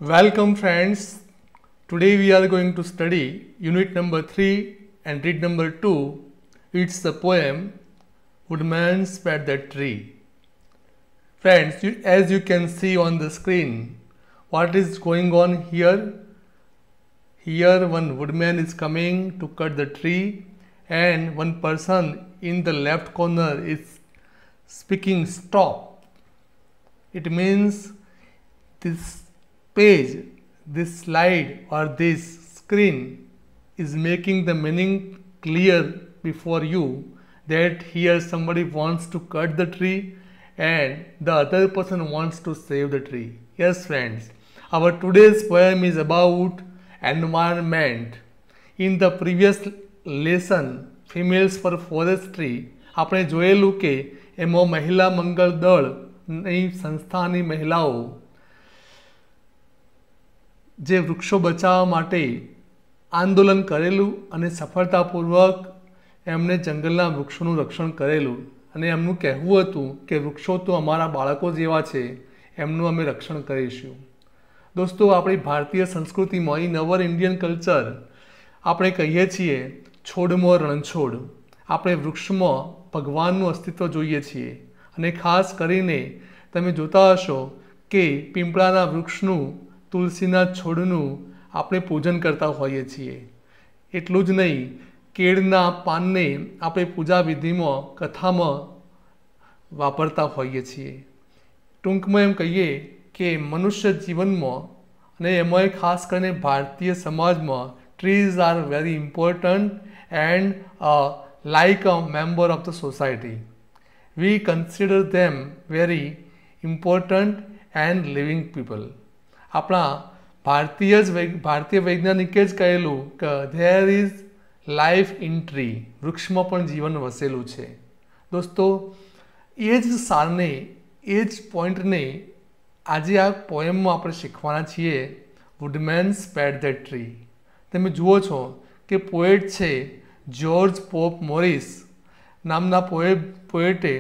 Welcome friends. Today we are going to study unit number 3 and read number 2. It's the poem Woodman Spat the Tree. Friends, as you can see on the screen, what is going on here? Here one woodman is coming to cut the tree and one person in the left corner is speaking stop. It means this page, this slide or this screen is making the meaning clear before you that here somebody wants to cut the tree and the other person wants to save the tree. Yes friends, our today's poem is about environment. In the previous lesson, Females for Forestry, આપણે જોયેલું કે એમાં મહિલા મંગળ દળની સંસ્થાની મહિલાઓ જે વૃક્ષો બચાવવા માટે આંદોલન કરેલું અને સફળતાપૂર્વક એમણે જંગલના વૃક્ષોનું રક્ષણ કરેલું અને એમનું કહેવું હતું કે વૃક્ષો તો અમારા બાળકો જેવા છે, એમનું અમે રક્ષણ કરીશું. દોસ્તો, આપણી ભારતીય સંસ્કૃતિમાં ઇન અવર ઇન્ડિયન કલ્ચર આપણે કહીએ છીએ છોડમાં રણછોડ. આપણે વૃક્ષમાં ભગવાનનું અસ્તિત્વ જોઈએ છીએ અને ખાસ કરીને તમે જોતા હશો કે પીપળાના વૃક્ષનું, તુલસીના છોડનું આપણે પૂજન કરતા હોઈએ છીએ. એટલું જ નહીં, કેળના પાનને આપણે પૂજા વિધિમાં, કથામાં વાપરતા હોઈએ છીએ. ટૂંકમાં એમ કહીએ કે મનુષ્ય જીવનમાં અને એમાં ખાસ કરીને ભારતીય સમાજમાં trees are very important and like a member of the society. We consider them very important and living people. આપણા ભારતીય વૈજ્ઞાનિકે જ કહેલું કે there is life in tree. વૃક્ષમાં પણ જીવન વસેલું છે. દોસ્તો, એ જ સારને, એ જ પોઈન્ટને આજે આ પોએમમાં આપણે શીખવાના છીએ. Woodman spare the tree. તમે જુઓ છો કે પોએટ છે જ્યોર્જ પોપ મોરિસ નામના પોએટે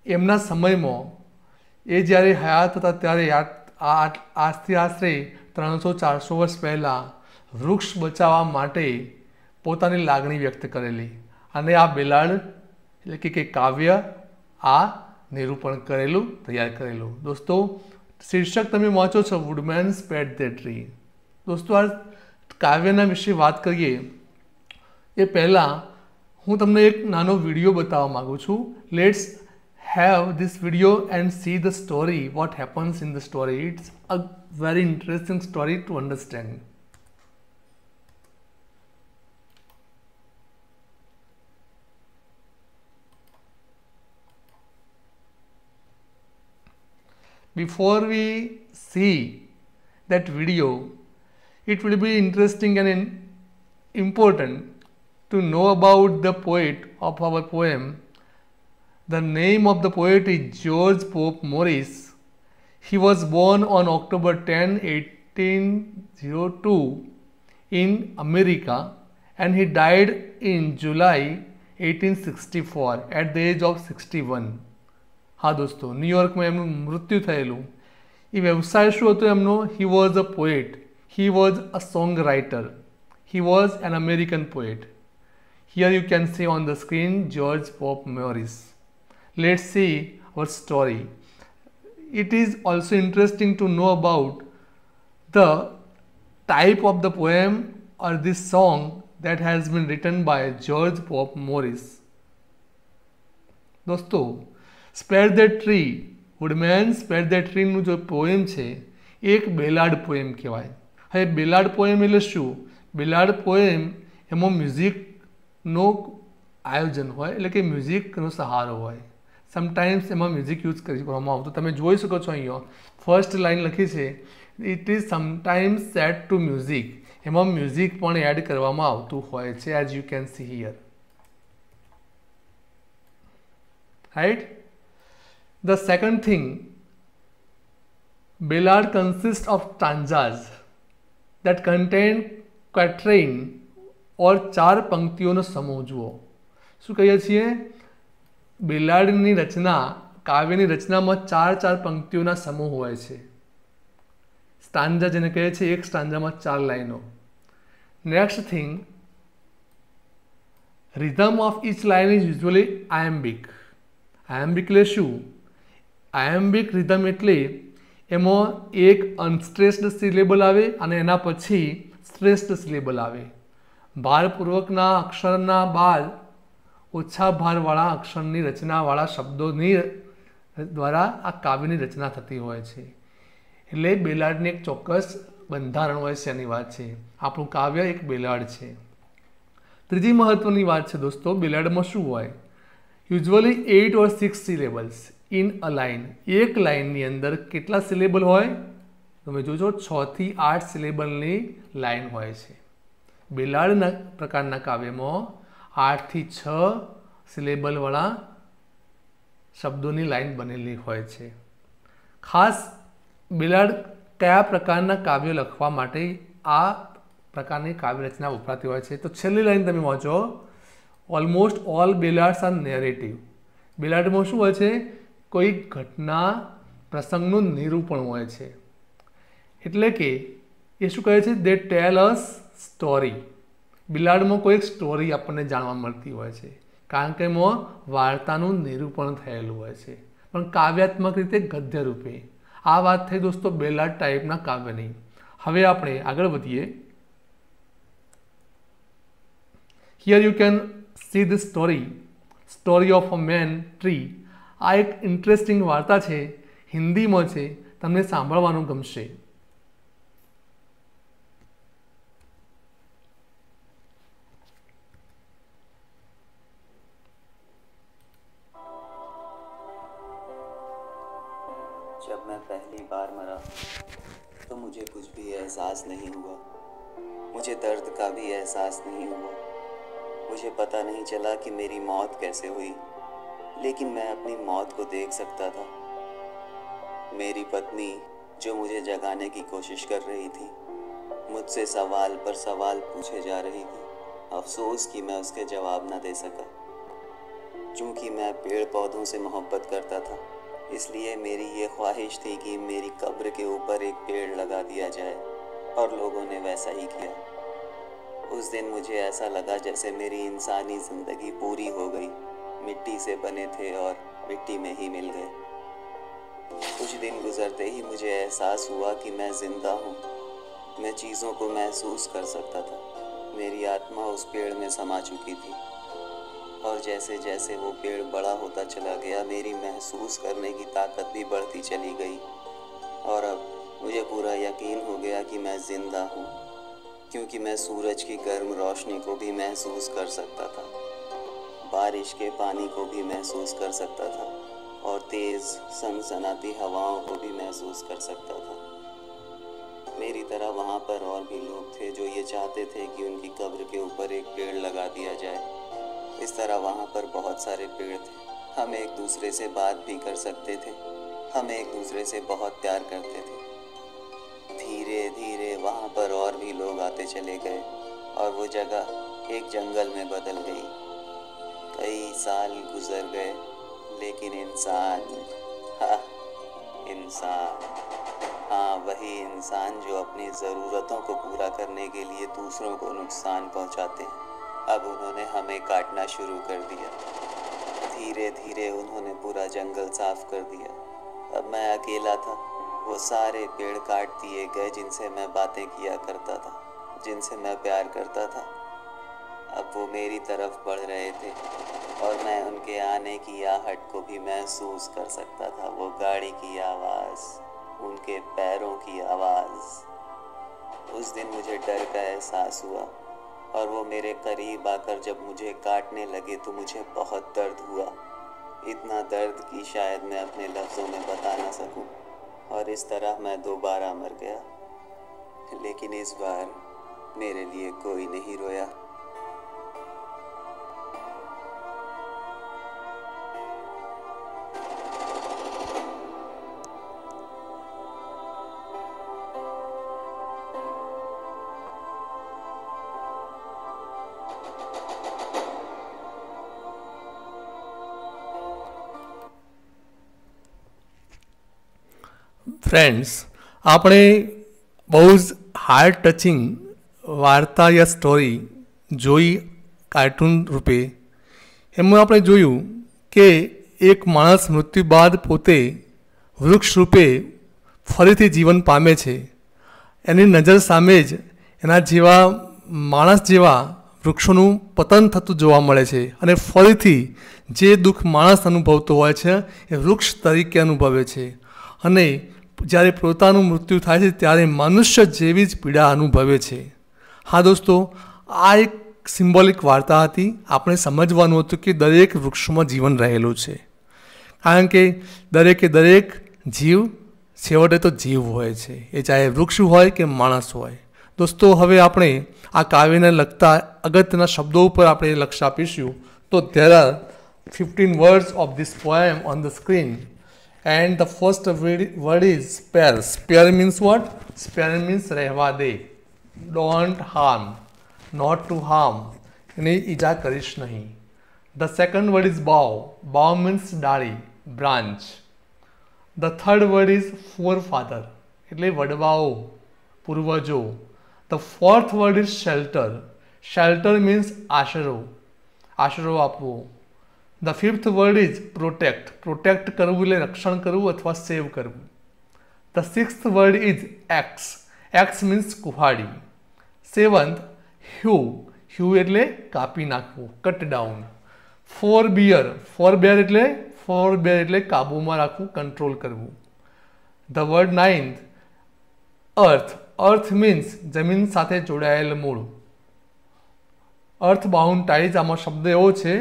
એમના સમયમાં, એ જ્યારે હયાત હતા ત્યારે આજથી આશરે 300-400 વર્ષ પહેલાં વૃક્ષ બચાવવા માટે પોતાની લાગણી વ્યક્ત કરેલી અને આ બેલાડ એટલે કે કાવ્ય આ નિરૂપણ કરેલું, તૈયાર કરેલું. દોસ્તો, શીર્ષક તમે વાંચો છો વુડમેન સ્પેટ ધ ટ્રી. દોસ્તો, આ કાવ્યના વિશે વાત કરીએ એ પહેલાં હું તમને એક નાનો વિડીયો બતાવવા માગું છું. Let's have this video and see the story, what happens in the story. It's a very interesting story to understand. Before we see that video, it will be interesting and important to know about the poet of our poem. The name of the poet is George Pope Morris. He was born on October 10, 1802 in America and he died in July 1864 at the age of 61. હા દોસ્તો, ન્યુયોર્કમાં એમનું મૃત્યુ થયેલું. એ વ્યવસાય શું હતો એમનો? He was a poet. He was a songwriter. He was an American poet. Here you can see on the screen George Pope Morris. Let's see our story. It is also interesting to know about the type of the poem or this song that has been written by George Pope Morris. દોસ્તો, spare the tree, woodman spare the ટ્રીનું જો poem છે એ એક બેલાડ poem કહેવાય. હવે બેલાડ poem એટલે શું? બેલાડ poem એમાં મ્યુઝિકનો આયોજન હોય, એટલે કે મ્યુઝિકનો સહારો હોય. સમટાઈમ્સ એમાં મ્યુઝિક યુઝ કરવામાં આવતું. તમે જોઈ શકો છો અહીંયા ફર્સ્ટ લાઈન લખી છે, it is sometimes set to music. એમાં મ્યુઝિક પણ એડ કરવામાં આવતું હોય છે, as you can C here. Right. The second thing, ballad consists of stanzas that contain quatrain or 4 પંક્તિઓનો સમૂહ. જુઓ શું કહીએ છીએ? બેલાડની રચના, કાવ્યની રચનામાં 4 પંક્તિઓના સમૂહ હોય છે. स्टांजा जेने कहे छे एक स्टांजा में 4 लाइनों। Next thing, rhythm of each line is usually iambic. Iambic એટલે શું? આયમ્બિક રિધમ એટલે એમાં એક અનસ્ટ્રેસ્ડ સિલેબલ આવે અને એના પછી સ્ટ્રેસ્ડ સિલેબલ આવે। ભારપૂર્વકના અક્ષરના બાદ ઓછા ભારવાળા અક્ષરની રચનાવાળા શબ્દોની દ્વારા આ કાવ્યની રચના થતી હોય છે। એટલે બેલાડની એક ચોક્કસ બંધારણ હોય છે એની વાત છે। આપણું કાવ્ય એક બેલાડ છે। ત્રીજી મહત્વની વાત છે દોસ્તો, બેલાડમાં શું હોય? Usually 8 or 6 syllables in a line. એક લાઇનની અંદર કેટલા સિલેબલ હોય? તમે જોજો 6 થી 8 સિલેબલની લાઇન હોય છે। બેલાડના પ્રકારના કાવ્યમાં 8 થી 6 સિલેબલવાળા શબ્દોની લાઇન બનેલી હોય છે। ખાસ બેલાડ કયા પ્રકારના કાવ્યો લખવા માટે આ પ્રકારની કાવ્ય રચના વપરાતી હોય છે? તો છેલ્લી લાઇન તમે વાંચો, ઓલમોસ્ટ ઓલ બેલાડ્સ આર નેરેટિવ। બેલાડમાં શું હોય છે? કોઈ ઘટના પ્રસંગનું નિરૂપણ હોય છે। એટલે કે એ શું કહે છે? દે ટેલ અસ સ્ટોરી। બેલાડમાં કોઈ એક સ્ટોરી આપણને જાણવા મળતી હોય છે, કારણ કે એમાં વાર્તાનું નિરૂપણ થયેલું હોય છે, પણ કાવ્યાત્મક રીતે ગદ્ય રૂપે। આ વાત થઈ દોસ્તો બેલાડ ટાઈપના કાવ્યની। હવે આપણે આગળ વધીએ। Here you can see the story of a man tree. આ એક ઇન્ટરેસ્ટિંગ વાર્તા છે, હિન્દીમાં છે, તમને સાંભળવાનું ગમશે। जब मैं पहली बार मरा तो मुझे कुछ भी एहसास नहीं हुआ। मुझे दर्द का भी एहसास नहीं हुआ। मुझे पता नहीं चला कि मेरी मौत कैसे हुई, लेकिन मैं अपनी मौत को देख सकता था। मेरी पत्नी जो मुझे जगाने की कोशिश कर रही थी, मुझसे सवाल पर सवाल पूछे जा रही थी। अफसोस कि मैं उसके जवाब न दे सका। चूँकि मैं पेड़ पौधों से मोहब्बत करता था, इसलिए मेरी ये ख्वाहिश थी कि मेरी कब्र के ऊपर एक पेड़ लगा दिया जाए, और लोगों ने वैसा ही किया। उस दिन मुझे ऐसा लगा जैसे मेरी इंसानी ज़िंदगी पूरी हो गई। मिट्टी से बने थे और मिट्टी में ही मिल गए। कुछ दिन गुजरते ही मुझे एहसास हुआ कि मैं ज़िंदा हूँ। मैं चीज़ों को महसूस कर सकता था। मेरी आत्मा उस पेड़ में समा चुकी थी, और जैसे जैसे वो पेड़ बड़ा होता चला गया, मेरी महसूस करने की ताकत भी बढ़ती चली गई। और अब मुझे पूरा यकीन हो गया कि मैं ज़िंदा हूँ, क्योंकि मैं सूरज की गर्म रोशनी को भी महसूस कर सकता था, बारिश के पानी को भी महसूस कर सकता था, और तेज़ सनसनाती हवाओं को भी महसूस कर सकता था। मेरी तरह वहाँ पर और भी लोग थे जो ये चाहते थे कि उनकी कब्र के ऊपर एक पेड़ लगा दिया जाए। इस तरह वहाँ पर बहुत सारे पेड़ थे। हम एक दूसरे से बात भी कर सकते थे। हम एक दूसरे से बहुत प्यार करते थे। धीरे धीरे वहाँ पर और भी लोग आते चले गए, और वो जगह एक जंगल में बदल गई। कई साल गुजर गए, लेकिन इंसान, हाँ वही इंसान जो अपनी ज़रूरतों को पूरा करने के लिए दूसरों को नुकसान पहुँचाते हैं, अब उन्होंने हमें काटना शुरू कर दिया। धीरे धीरे उन्होंने पूरा जंगल साफ कर दिया। अब मैं अकेला था। वो सारे पेड़ काट दिए गए जिनसे मैं बातें किया करता था, जिनसे मैं प्यार करता था। अब वो मेरी तरफ बढ़ रहे थे, और मैं उनके आने की आहट को भी महसूस कर सकता था। वो गाड़ी की आवाज़, उनके पैरों की आवाज़। उस दिन मुझे डर का एहसास हुआ, और वो मेरे करीब आकर जब मुझे काटने लगे तो मुझे बहुत दर्द हुआ। इतना दर्द कि शायद मैं अपने लफ्ज़ों में बता ना सकूं। और इस तरह मैं दोबारा मर गया, लेकिन इस बार मेरे लिए कोई नहीं रोया। ફ્રેન્ડ્સ, આપણે બહુ જ હાર્ટ ટચિંગ વાર્તા યા સ્ટોરી જોઈ કાર્ટૂન રૂપે. એમાં આપણે જોયું કે એક માણસ મૃત્યુ બાદ પોતે વૃક્ષ રૂપે ફરીથી જીવન પામે છે. એની નજર સામે જ એના જેવા માણસ જેવા વૃક્ષોનું પતન થતું જોવા મળે છે અને ફરીથી જે દુઃખ માણસ અનુભવતો હોય છે એ વૃક્ષ તરીકે અનુભવે છે અને જ્યારે પોતાનું મૃત્યુ થાય છે ત્યારે મનુષ્ય જેવી જ પીડા અનુભવે છે. હા દોસ્તો, આ એક સિમ્બોલિક વાર્તા હતી. આપણે સમજવાનું હતું કે દરેક વૃક્ષોમાં જીવન રહેલું છે, કારણ કે દરેકે દરેક જીવ છેવટે તો જીવ હોય છે, એ ચાહે વૃક્ષ હોય કે માણસ હોય. દોસ્તો, હવે આપણે આ કાવ્યને લગતા અગત્યના શબ્દો ઉપર આપણે લક્ષ્ય આપીશું. તો there are 15 words of this poem on the screen, and the first word is spare. Spare means what? Spare means રહેવા દે, don't harm, not to harm, એને ઈજા કરીશ નહીં. The second word is bough. Bough means ડાળી, branch. The third word is forefather, એટલે વડવાઓ, પૂર્વજો. The fourth word is shelter. Shelter means આશરો, આશરો આપવો. The fifth word is protect. Protect કરવું એટલે રક્ષણ કરવું અથવા સેવ કરવું. The sixth word is axe. Axe means કુહાડી. Seventh, hew. Hew એટલે કાપી નાખવું, cut down. Forbear. Forbear એટલે કાબૂમાં રાખવું, કંટ્રોલ કરવું. The word ninth, earth. Earth means જમીન સાથે જોડાયેલ મૂળ. અર્થ બાઉન્ડ ટાઈઝ, આમાં શબ્દ એવો છે,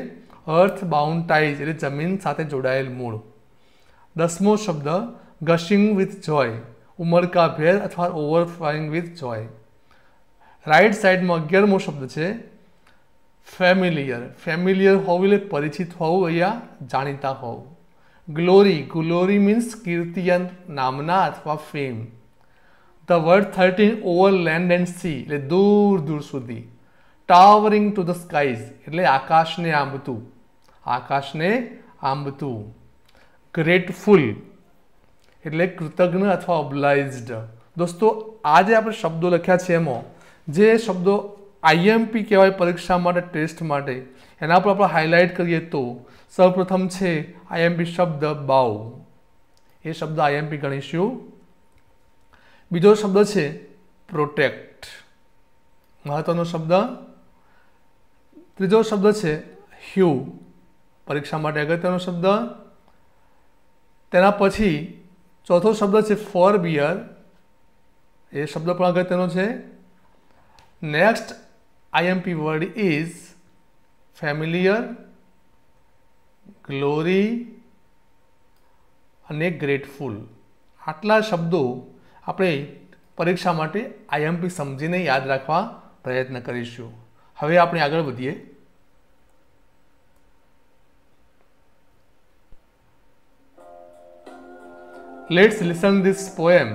અર્થ બાઉન્ડ ટાઈઝ એટલે જમીન સાથે જોડાયેલ મૂળ. 10મો શબ્દ ગશિંગ વિથ જોય, ઉમળકાભેર અથવા ઓવરફ્લોઈંગ વિથ જોય. રાઈટ સાઈડમાં 11મો શબ્દ છે ફેમિલિયર. ફેમિલિયર હોવું એટલે પરિચિત હોવું, અહીંયા જાણીતા હોવું. ગ્લોરી. ગ્લોરી મીન્સ કીર્તિ, નામના અથવા fame. The word 13 over land and sea એટલે દૂર દૂર સુધી. Towering to the skies એટલે આકાશને આંબતું, આકાશને આંબતું. Grateful એટલે કૃતજ્ઞ અથવા ઓબ્લાઇઝડ. દોસ્તો, આ જે આપણે શબ્દો લખ્યા છે એમાં જે શબ્દો આઈએમપી કહેવાય પરીક્ષા માટે, ટેસ્ટ માટે, એના પર આપણે હાઇલાઇટ કરીએ તો સૌપ્રથમ છે આઈએમપી શબ્દ બાઉ. એ શબ્દ આઈએમપી ગણીશું. બીજો શબ્દ છે પ્રોટેક્ટ, મહત્વનો શબ્દ. ત્રીજો શબ્દ છે હ્યુ, પરીક્ષા માટે અગત્યનો શબ્દ. તેના પછી ચોથો શબ્દ છે ફોરબિયર, એ શબ્દ પણ અગત્યનો છે. Next IMP word is familiar, glory અને ગ્રેટફુલ. આટલા શબ્દો આપણે પરીક્ષા માટે આઈએમપી સમજીને યાદ રાખવા પ્રયત્ન કરીશું. હવે આપણે આગળ વધીએ. Let's listen this poem.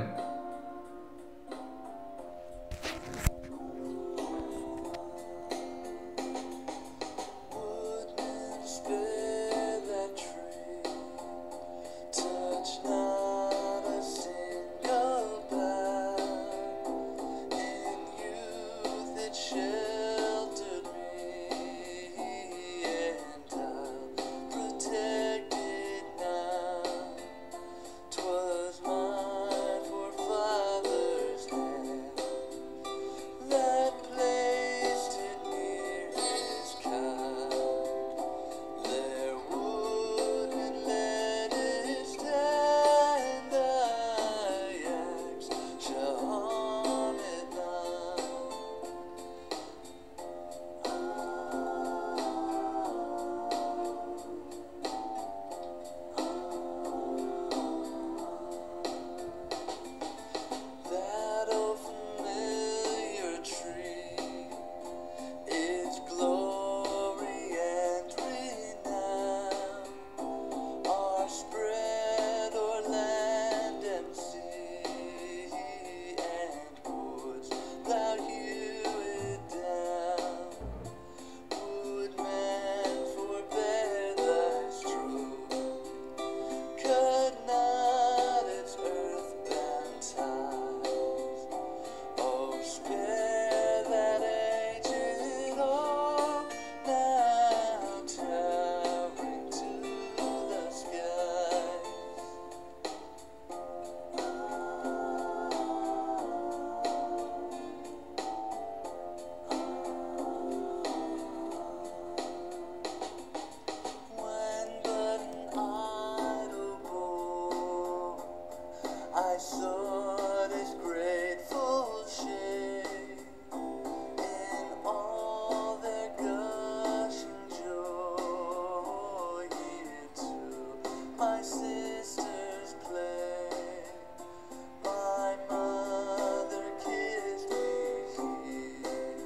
sought his grateful shade in all their gushing joy. Here too my sisters play, my mother kissed me here,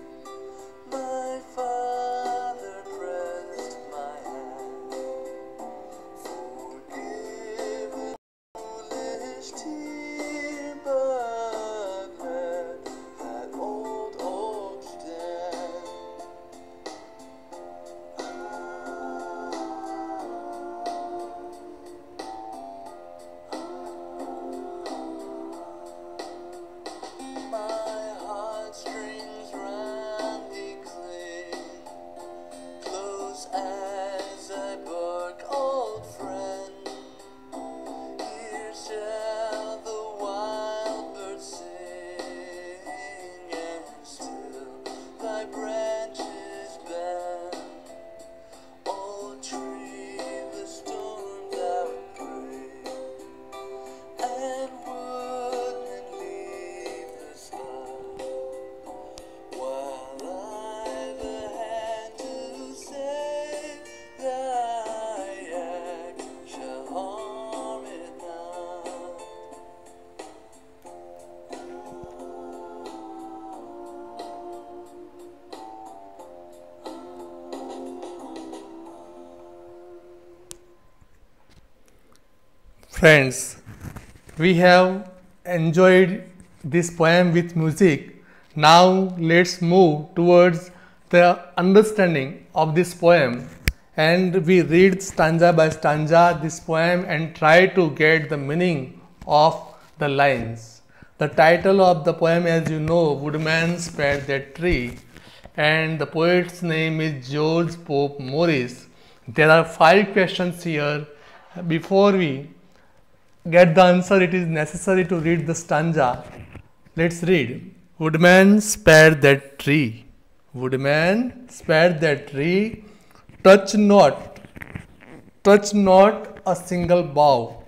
my father pressed my hand. Forgive the foolish tear, but let that old oak stand. My heartstrings round thee cling, close as I bark, old friend. Here shall the wild bird sing, and still thy branches bend. Old tree, the storms outbreak, and woodland leave the sky, while I've a hand to say thy act shall harm it not. Friends, we have enjoyed this poem with music. Now let's move towards the understanding of this poem, and we read stanza by stanza this poem and try to get the meaning of the lines. The title of the poem, as you know, Woodman Spared That Tree, and the poet's name is George Pope Morris. There are 5 questions here. Before we get the answer, it is necessary to read the stanza. Let's read. Woodman spared that tree. Woodman spared that tree. Touch not a single bough.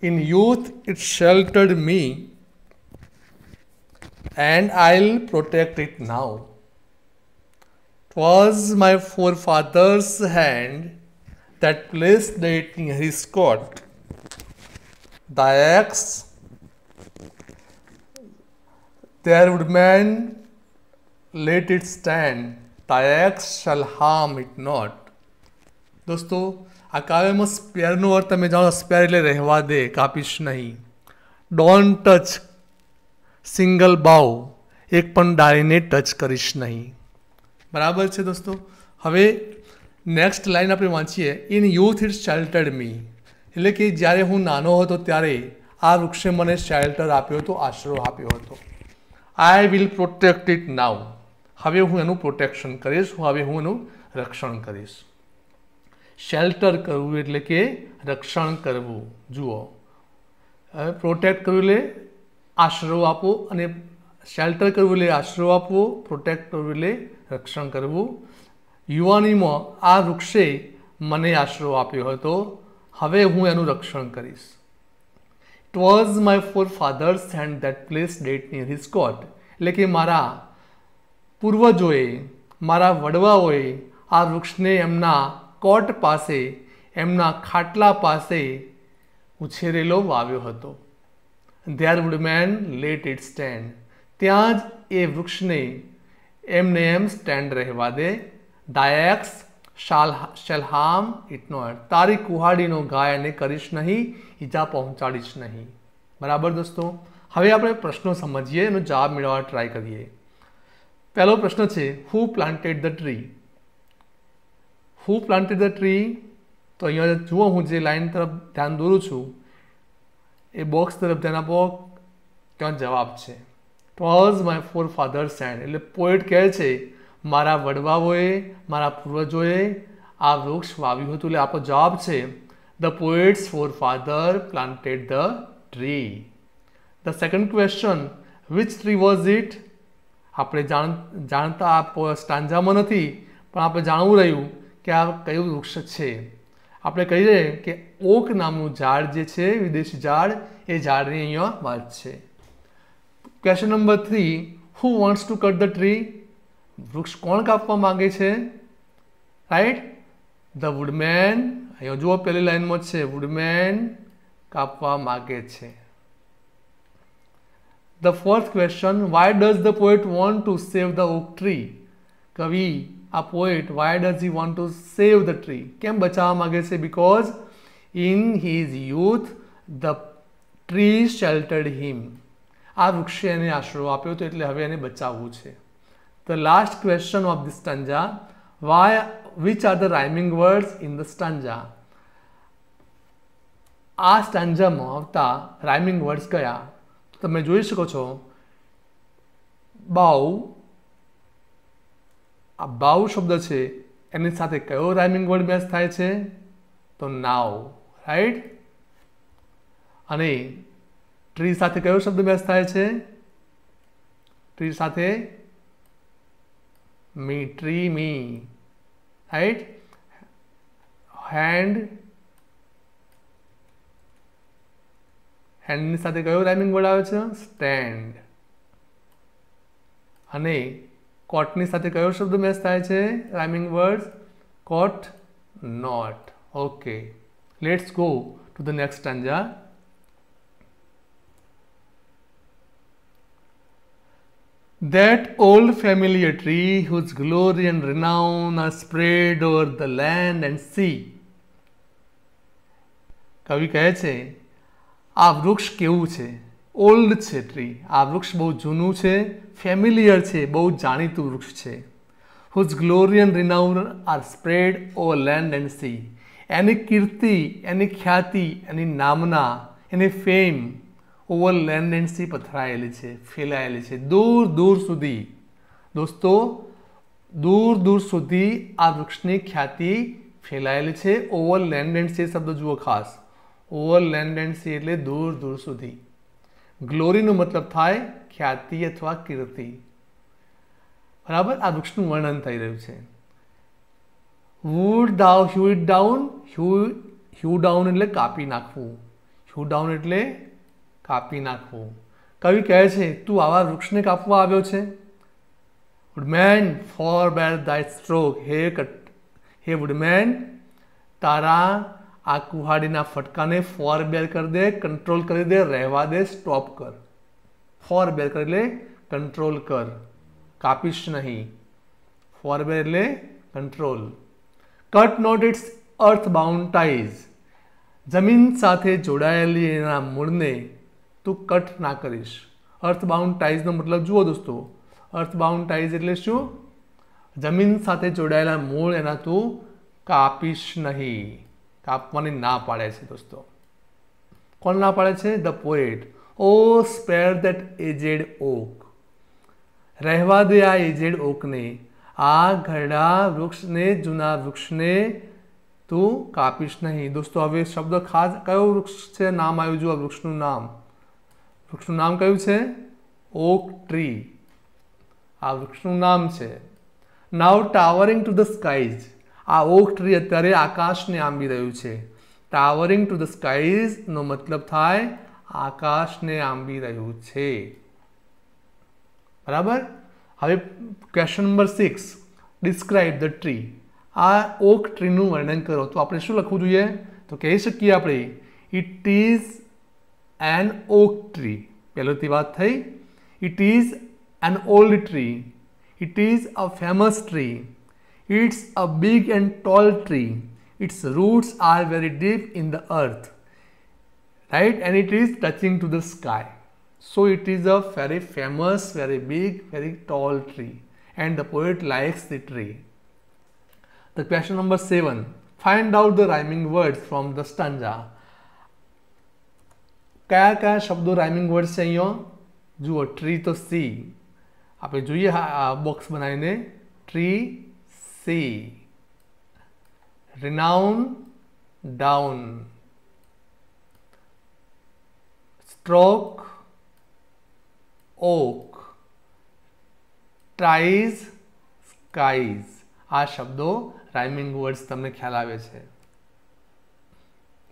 In youth it sheltered me, and I'll protect it now. 'Twas my forefather's hand that placed it in his court. The axe, there woodman let it stand, the axe shall harm it not. દોસ્તો, આ કાવ્યમાં સ્પેરનો અર્થ તમે જાણો, spare એટલે રહેવા દે, કાપીશ નહીં. Don't touch single બાઉ, એક પણ ડાળીને touch કરીશ નહીં. બરાબર છે દોસ્તો. હવે નેક્સ્ટ લાઈન આપણે વાંચીએ. ઇન યુથ ઇટ શેલ્ટર્ડ મી, એટલે કે જ્યારે હું નાનો હતો ત્યારે આ વૃક્ષે મને શેલ્ટર આપ્યો હતો, આશરો આપ્યો હતો. આઈ વિલ પ્રોટેક્ટ ઇટ નાઉ, હવે હું એનું પ્રોટેક્શન કરીશ, હવે હું એનું રક્ષણ કરીશ. શેલ્ટર કરવું એટલે કે રક્ષણ કરવું. જુઓ, હવે પ્રોટેક્ટ કરવું એટલે આશરો આપવો, અને શેલ્ટર કરવું એટલે આશરો આપવો, પ્રોટેક્ટ કરવું એટલે રક્ષણ કરવું. યુવાનીમાં આ વૃક્ષે મને આશરો આપ્યો હતો, હવે હું એનું રક્ષણ કરીશ. It was my forefather's hand that placed it near his cot, એટલે કે મારા પૂર્વજોએ, મારા વડવાઓએ આ વૃક્ષને એમના કોટ પાસે, એમના ખાટલા પાસે ઉછેરેલો, વાવ્યો હતો. There woodman let it stand, ત્યાં જ એ વૃક્ષને એમને એમ સ્ટેન્ડ રહેવા દે. ડાયક્સ શેલ હાર્મ ઇટ નોટ, તારી કુહાડીનો ગાય એને કરીશ નહીં, ઈજા પહોંચાડીશ નહીં. બરાબર દોસ્તો. હવે આપણે પ્રશ્નો સમજીએ, એનો જવાબ મેળવવા ટ્રાય કરીએ. પહેલો પ્રશ્ન છે, who planted the tree? Who planted the tree? તો અહીંયા જુઓ, હું જે લાઈન તરફ ધ્યાન દોરું છું એ બોક્સ તરફ ધ્યાન આપો, ત્યાં જવાબ છે. It was my forefather's hand, એટલે પોએટ કહે છે મારા વડવાઓએ, મારા પૂર્વજોએ આ વૃક્ષ વાવ્યું હતું. એટલે આપણો જવાબ છે the poet's forefather planted the tree. The second question, which tree was it? આપણે જાણતા આ સ્ટાન્જામાં નથી, પણ આપણે જાણવું રહ્યું કે આ કયું વૃક્ષ છે. આપણે કહીએ કે ઓક નામનું ઝાડ જે છે વિદેશી ઝાડ એ ઝાડની અહીંયા વાત છે. Question number 3, who wants to cut the tree? વૃક્ષ કોણ કાપવા માંગે છે? Right, the woodman. અહીંયા જુઓ પહેલી લાઈનમાં જ છે વુડમેન કાપવા માંગે છે. The fourth question, why does the poet want to save the oak tree? કવિ આ poet why does he want to save the tree? કેમ બચાવવા માંગે છે? Because in his youth the tree sheltered him. આ વૃક્ષે એને આશરો આપ્યો હતો એટલે હવે એને બચાવવું છે. The last question of the stanza, which are the rhyming words in the stanza? આ સ્ટંજામાં આવતા રાઇમિંગ વર્ડ્સ કયા? તમે જોઈ શકો છો બાઉ. આ બાઉ શબ્દ છે એની સાથે કયો રાઇમિંગ વર્ડ મેચ થાય છે? તો નાવ. રાઈટ. અને ટ્રી સાથે કયો શબ્દ મેચ થાય છે? ટ્રી સાથે મી. ટ્રી મી. રાઈટ. હેન્ડ. હેન્ડની સાથે કયો રાઇમિંગ વર્ડ આવે છે? સ્ટેન્ડ. અને કોટની સાથે કયો શબ્દ મેચ થાય છે? Rhyming word cot. Not. Okay, let's go to the next stanza. That old familiar tree whose glory and renown are spread over the land and sea. કવિ કહે છે આ વૃક્ષ કેવું છે? ઓલ્ડ છે ટ્રી. આ વૃક્ષ બહુ જૂનું છે, ફેમિલિયર છે, બહુ જાણીતું વૃક્ષ છે. whose glory and renown are spread over land and sea. એની કીર્તિ, એની ખ્યાતિ, એની નામના, એની fame over land and sea પથરાયેલી છે, ફેલાયેલી છે દૂર દૂર સુધી. દોસ્તો, દૂર દૂર સુધી આ વૃક્ષની ખ્યાતિ ફેલાયેલી છે. ઓવર લેન્ડ એન્ડ સી શબ્દ જુઓ ખાસ. ઓવર લેન્ડ એન્ડ સી એટલે દૂર દૂર સુધી. ગ્લોરીનો મતલબ થાય ખ્યાતિ અથવા કીર્તિ. બરાબર, આ વૃક્ષનું વર્ણન થઈ રહ્યું છે. Would thou hew it down? hew down એટલે કાપી નાખવું. hew down એટલે કાપી નાખવું. કવિ કહે છે તું આવા વૃક્ષને કાપવા આવ્યો છે? Woodman forbear thy stroke. હે વુડમેન, તારા આ કુહાડીના ફટકાને forbear કરી દે, કંટ્રોલ કરી દે, રહેવા દે, સ્ટોપ કર. forbear કર એટલે કંટ્રોલ કર, કાપીશ નહીં. forbear એટલે control. Cut not its earthbound ties. જમીન સાથે જોડાયેલી એના મૂળને તું કટ ના કરીશ. અર્થબાઉન્ડ ટાઈઝનો મતલબ જુઓ દોસ્તો. અર્થબાઉન્ડ ટાઈઝ એટલે શું? જમીન સાથે જોડાયેલા મૂળ એના તું કાપીશ નહીં. કાપવાની ના પાડે છે દોસ્તો. કોણ ના પાડે છે? The poet. O spare that aged oak. રહેવા દે આ એજેડ ઓકને. આ ઘરડા વૃક્ષને, જૂના વૃક્ષને તું કાપીશ નહીં. દોસ્તો હવે શબ્દ ખાસ કયો વૃક્ષ છે? નામ આવ્યું જુઓ વૃક્ષનું નામ. વૃક્ષનું નામ કયું છે? Oak tree. આ વૃક્ષનું નામ છે. Now towering to the skies. આ ઓક ટ્રી અત્યારે આકાશને આંબી રહ્યું છે. ટાવરિંગ ટુ ધ સ્કાઈઝ નો મતલબ થાય આકાશને આંબી રહ્યું છે. બરાબર. હવે question number 6, describe the tree. આ ઓક ટ્રીનું વર્ણન કરો. તો આપણે શું લખવું જોઈએ? તો કહી શકીએ આપણે it is an oak tree. પહેલાથી વાત થઈ. It is an old tree. It is a famous tree. It's a big and tall tree. Its roots are very deep in the earth. Right, and it is touching to the sky. So it is a very famous, very big, very tall tree, and the poet likes the tree. The question number 7, find out the rhyming words from the stanza. કયા કયા શબ્દો rhyming word છે અહીંયા? જુઓ, tree તો C. આપણે જોઈએ આ બોક્સ બનાવીને. Tree sea. Renown down. Stroke oak. Ties skies. આ શબ્દો રાઇમિંગ વર્ડ્સ તમને ખ્યાલ આવે છે.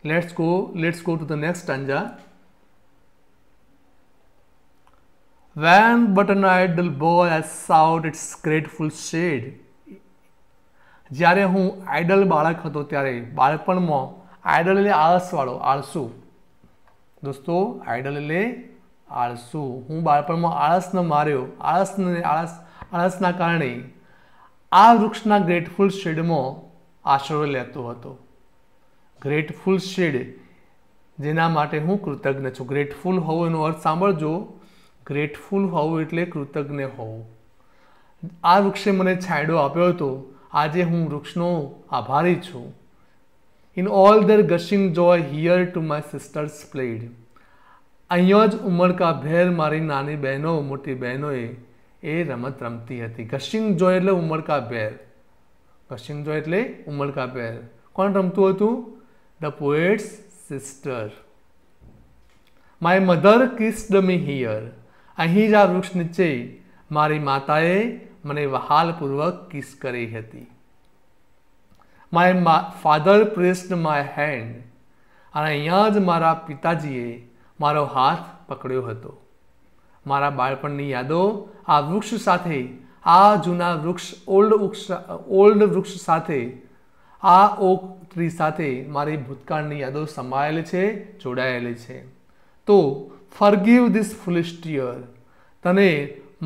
Let's go to the next stanza. When but an idle boy has sought its grateful shade. જ્યારે હું આઇડલ બાળક હતો ત્યારે બાળપણમાં આઇડલ એટલે આળસવાળો આળસુ દોસ્તો આઇડલ એટલે આળસુ હું બાળપણમાં આળસને માર્યો આળસના કારણે આ વૃક્ષના ગ્રેટફુલ શેડમાં આશરો લેતો હતો. ગ્રેટફુલ શેડ જેના માટે હું કૃતજ્ઞ છું. ગ્રેટફુલ હોવું એનો અર્થ સાંભળજો. ગ્રેટફુલ હોવું એટલે કૃતજ્ઞ હોવું. આ વૃક્ષે મને છાંયડો આપ્યો હતો. આજે હું વૃક્ષનો આભારી છું. In all their gushing joy here too my sisters played. અહીંયા જ ઉમળકાભેર મારી નાની બહેનો મોટી બહેનોએ એ રમત રમતી હતી. ગશિંગ જોય એટલે ઉમળકાભેર. ગશિંગ જોય એટલે ઉમળકાભેર. કોણ રમતું હતું? The poets sister. My mother kissed me here. અહીં જ આ વૃક્ષ નીચે મારી માતાએ મને વહાલપૂર્વક કિસ કરી હતી. My father pressed my hand. અને અહીંયા જ મારા પિતાજીએ મારો હાથ પકડ્યો હતો. મારા બાળપણની યાદો આ વૃક્ષ સાથે આ જૂના વૃક્ષ ઓલ્ડ વૃક્ષ સાથે આ ઓક ટ્રી સાથે મારી ભૂતકાળની યાદો સમાયેલી છે જોડાયેલી છે. તો ફોરગીવ ધીસ ફૂલિશ ટીયર. તને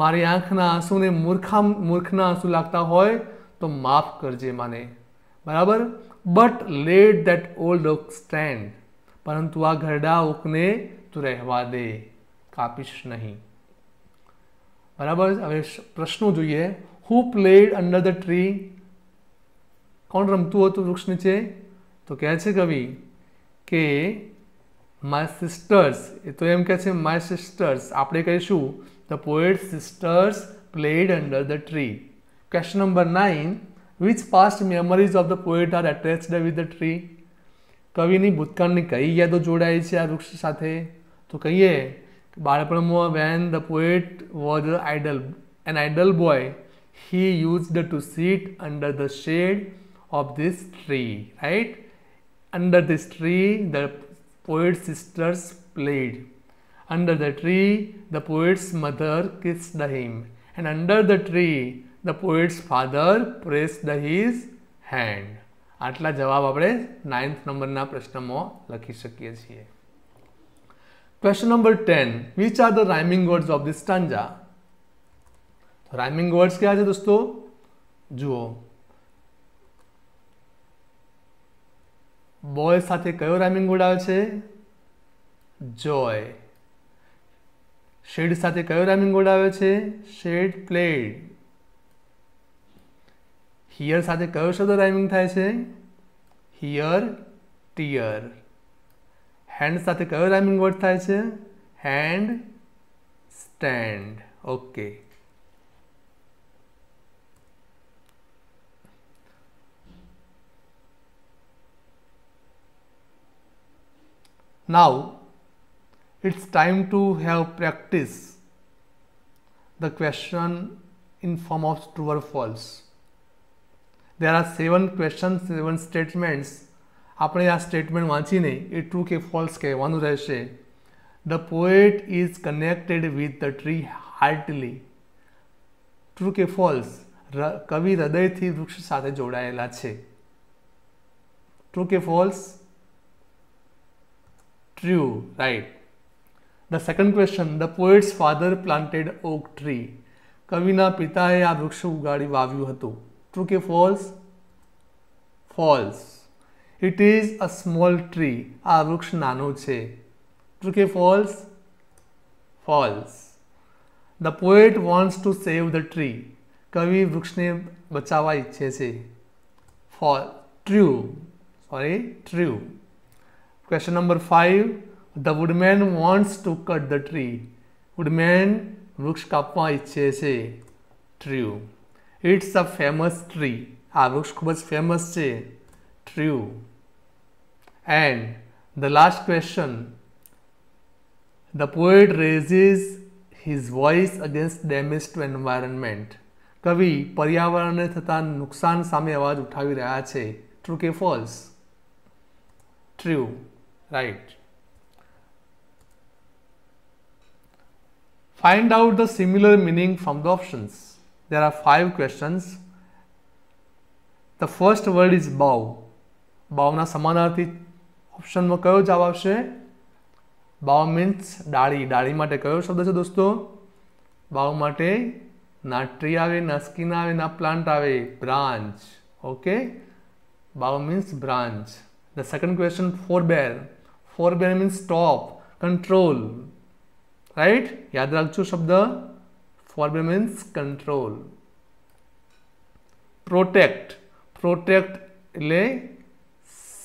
મારી આંખના આંસુને મૂર્ખના આંસુ લાગતા હોય તો માફ કરજે મને. બરાબર. But let that old oak stand. પરંતુ આ ઘરડા ઓકને તું રહેવા દે, કાપીશ નહીં. બરાબર. હવે પ્રશ્નો જોઈએ. Who played under the tree. કોણ રમતું હતું વૃક્ષ નીચે? તો કહે છે કવિ કે માય સિસ્ટર્સ. એ તો એમ કહે છે માય સિસ્ટર્સ. આપણે કહીશું the poet sisters played under the tree. Question number 9. Which past memories of the poet are attached with the tree. કવિની ભૂતકાળની કઈ યાદો જોડાઈ છે આ વૃક્ષ સાથે? તો કહીએ બાળપણમાં when the poet was an idle boy he used to sit under the shade of this tree, right? Under this tree the poet's sisters played. Under the tree the poet's mother kissed him, and under the tree the poet's father pressed his hand. આટલા જવાબ આપણે 9th નંબરના પ્રશ્નમાં લખી શકીએ છીએ. Question number 10. Which are the rhyming words of this stanza? Rhyming words क्या है दोस्तों? જુઓ. બોય સાથે કયો રાઇમિંગ વર્ડ આવે છે? જોય. શેડ સાથે કયો રાઇમિંગ વર્ડ આવે છે? શેડ. પ્લેડ. હિયર સાથે કયો શબ્દ રાઇમિંગ થાય છે? હિયર. ટીયર. હેન્ડ સાથે કયો રાઇમિંગ વર્ડ થાય છે? Hand. Stand. Okay. Now it's time to have practice the question in form of true or false. There are 7 questions, 7 statements. આપણે આ સ્ટેટમેન્ટ વાંચીને એ ટ્રુ કે ફોલ્સ કહેવાનું રહેશે. The poet is connected with the tree heartily. True કે false? કવિ હૃદયથી વૃક્ષ સાથે જોડાયેલા છે. ટ્રુ કે false? True, right. The second question, the poet's father planted oak tree. કવિના પિતાએ આ વૃક્ષ ઉગાડી વાવ્યું હતું. True કે false? False. It is a small tree. આ વૃક્ષ નાનું છે. True કે false? False. The poet wants to save the tree. કવિ વૃક્ષને બચાવવા ઈચ્છે છે. False. True. Sorry, true. Question number 5. The woodman wants to cut the tree. Woodman વૃક્ષ કાપવા ઈચ્છે છે. True. It's a famous tree. આ વૃક્ષ ખૂબ જ ફેમસ છે. True. And the last question. The poet raises his voice against damage to environment. કવિ પર્યાવરણને થતા નુકસાન સામે અવાજ ઉઠાવી રહ્યા છે. True કે false? True. Right. Find out the similar meaning from the options. There are 5 questions. The first word is bow. બાવના સમાનાર્થી ઓપ્શનમાં કયો જવાબ આવશે? બાવ મીન્સ ડાળી. ડાળી માટે કયો શબ્દ છે દોસ્તો? બાવ માટે ના ટ્રી આવે, ના સ્કિન આવે, ના પ્લાન્ટ આવે, branch. Okay, bough means branch. The second question forbear. Forbear means stop, control. Right, યાદ રાખજો શબ્દ. Forbear means control. Protect. Protect એટલે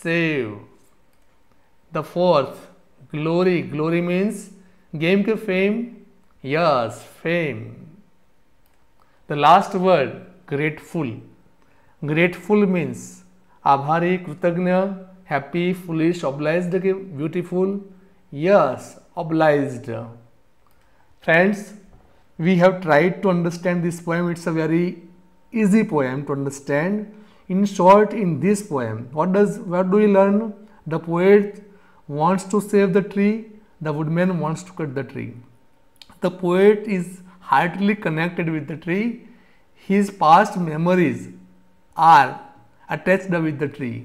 save. The fourth glory. Glory means game કે fame? Yes, fame. The last word grateful. Grateful means આભારી, કૃતજ્ઞ, happy, foolish, obliged કે beautiful? Yes, obliged. Friends, we have tried to understand this poem. It's a very easy poem to understand. In short, in this poem, what do we learn? The poet wants to save the tree. The woodman wants to cut the tree. The poet is heartily connected with the tree. His past memories are attached with the tree.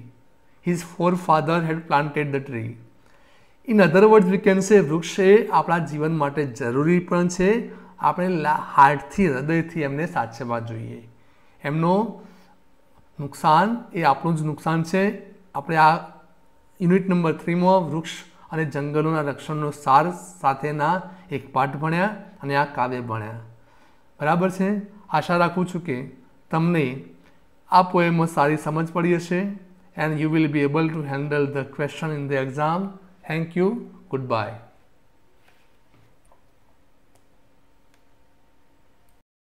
His forefather had planted the tree. In other words we can say વૃક્ષ એ આપણા જીવન માટે જરૂરી પણ છે. આપણે હાર્ટથી, હૃદયથી એમને સાચવવા જોઈએ. એમનો નુકસાન એ આપણું જ નુકસાન છે. આપણે આ યુનિટ નંબર 3માં વૃક્ષ અને જંગલોના રક્ષણનો સાર સાથેના એક પાઠ ભણ્યા અને આ કાવ્ય ભણ્યા. બરાબર છે. આશા રાખું છું કે તમને આ પોએમમાં સારી સમજ પડી હશે. And you will be able to handle the question in the exam. Thank you. Goodbye.